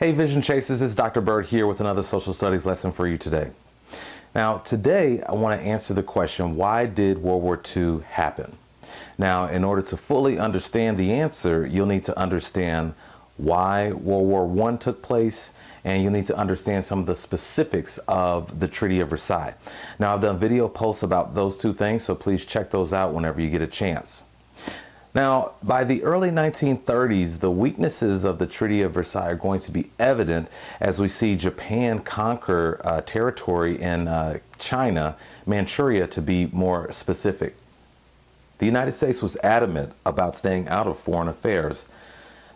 Hey Vision Chasers, it's Dr. Byrd here with another social studies lesson for you today. Now today I want to answer the question, why did World War II happen? Now in order to fully understand the answer, you'll need to understand why World War I took place, and you'll need to understand some of the specifics of the Treaty of Versailles. Now I've done video posts about those two things, so please check those out whenever you get a chance. Now, by the early 1930s, the weaknesses of the Treaty of Versailles are going to be evident as we see Japan conquer territory in China, Manchuria to be more specific. The United States was adamant about staying out of foreign affairs.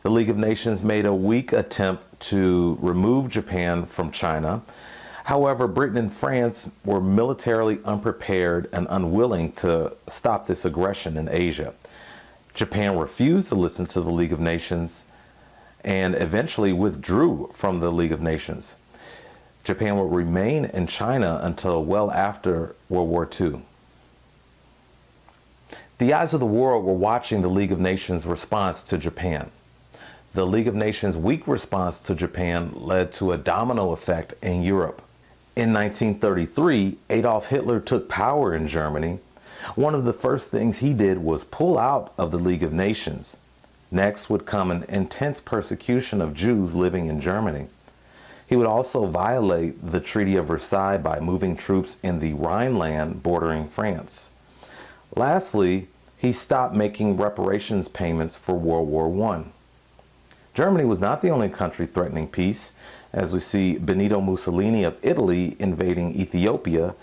The League of Nations made a weak attempt to remove Japan from China. However, Britain and France were militarily unprepared and unwilling to stop this aggression in Asia. Japan refused to listen to the League of Nations and eventually withdrew from the League of Nations. Japan would remain in China until well after World War II. The eyes of the world were watching the League of Nations' response to Japan. The League of Nations' weak response to Japan led to a domino effect in Europe. In 1933, Adolf Hitler took power in Germany. One of the first things he did was pull out of the League of Nations. Next would come an intense persecution of Jews living in Germany. He would also violate the Treaty of Versailles by moving troops in the Rhineland bordering France. Lastly, he stopped making reparations payments for World War I. Germany was not the only country threatening peace, as we see Benito Mussolini of Italy invading Ethiopia,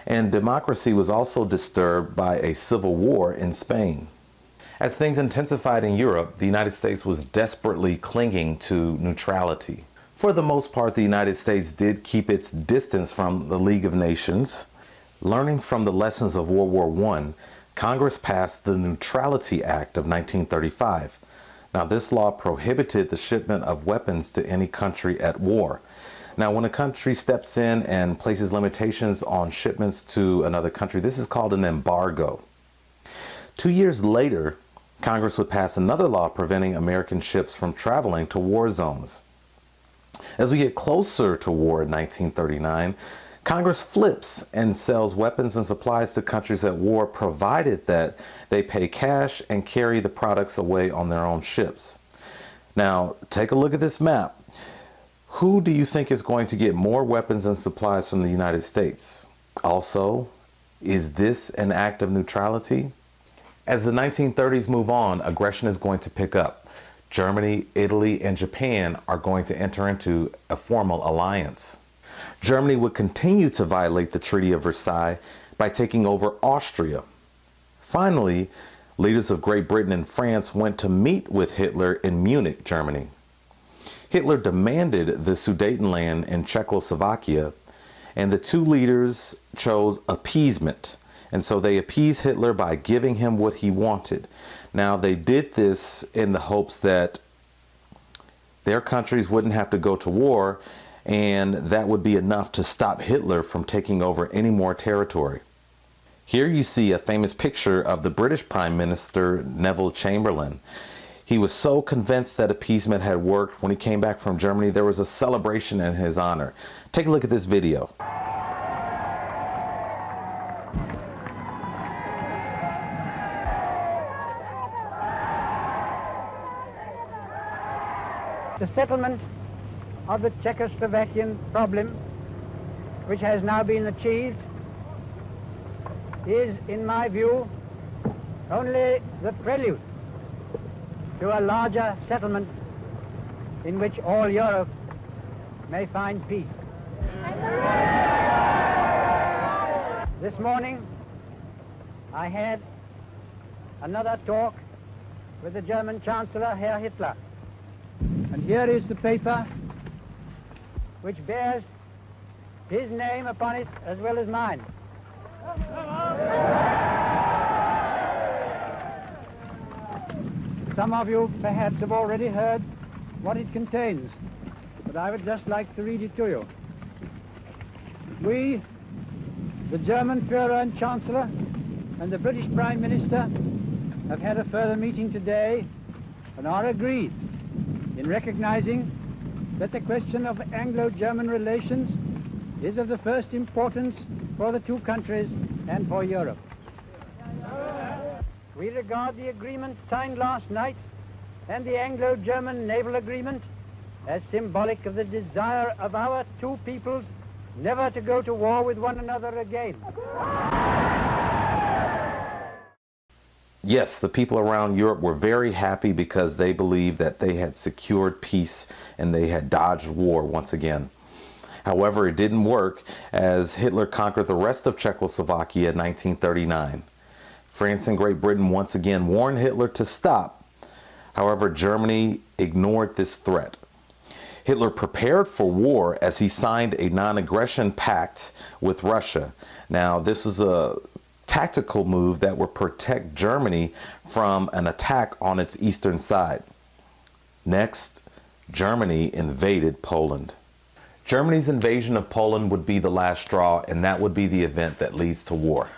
and democracy was also disturbed by a civil war in Spain. As things intensified in Europe, the United States was desperately clinging to neutrality. For the most part, the United States did keep its distance from the League of Nations. Learning from the lessons of World War I, Congress passed the Neutrality Act of 1935. Now, this law prohibited the shipment of weapons to any country at war. Now, when a country steps in and places limitations on shipments to another country, this is called an embargo. 2 years later, Congress would pass another law preventing American ships from traveling to war zones. As we get closer to war in 1939, Congress flips and sells weapons and supplies to countries at war, provided that they pay cash and carry the products away on their own ships. Now, take a look at this map. Who do you think is going to get more weapons and supplies from the United States? Also, is this an act of neutrality? As the 1930s move on, aggression is going to pick up. Germany, Italy, and Japan are going to enter into a formal alliance. Germany would continue to violate the Treaty of Versailles by taking over Austria. Finally, leaders of Great Britain and France went to meet with Hitler in Munich, Germany. Hitler demanded the Sudetenland in Czechoslovakia, and the two leaders chose appeasement. And so they appeased Hitler by giving him what he wanted. Now, they did this in the hopes that their countries wouldn't have to go to war, and that would be enough to stop Hitler from taking over any more territory. Here you see a famous picture of the British Prime Minister, Neville Chamberlain. He was so convinced that appeasement had worked. When he came back from Germany, there was a celebration in his honor. Take a look at this video. The settlement of the Czechoslovakian problem, which has now been achieved, is, in my view, only the prelude to a larger settlement in which all Europe may find peace. This morning, I had another talk with the German Chancellor, Herr Hitler. And here is the paper which bears his name upon it as well as mine. Some of you perhaps have already heard what it contains, but I would just like to read it to you. We, the German Führer and Chancellor, and the British Prime Minister have had a further meeting today and are agreed in recognizing that the question of Anglo-German relations is of the first importance for the two countries and for Europe. We regard the agreement signed last night and the Anglo-German naval agreement as symbolic of the desire of our two peoples never to go to war with one another again. Yes, the people around Europe were very happy because they believed that they had secured peace and they had dodged war once again. However, it didn't work as Hitler conquered the rest of Czechoslovakia in 1939. France and Great Britain once again warned Hitler to stop. However, Germany ignored this threat. Hitler prepared for war as he signed a non-aggression pact with Russia. Now, this was a tactical move that would protect Germany from an attack on its eastern side. Next, Germany invaded Poland. Germany's invasion of Poland would be the last straw, and that would be the event that leads to war.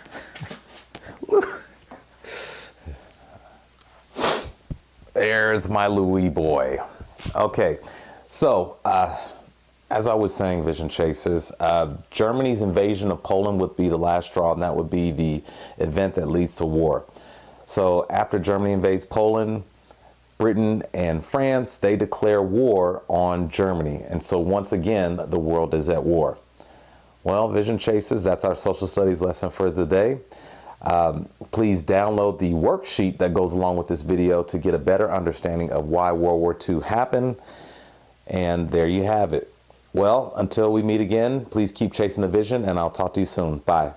There's my Louis boy. Okay, so as I was saying, Vision Chasers, Germany's invasion of Poland would be the last straw, and that would be the event that leads to war. So after Germany invades Poland, Britain and France, they declare war on Germany. And so once again, the world is at war. Well, Vision Chasers, that's our social studies lesson for the day. Please download the worksheet that goes along with this video to get a better understanding of why World War II happened. And there you have it. Well, until we meet again, please keep chasing the vision, and I'll talk to you soon. Bye.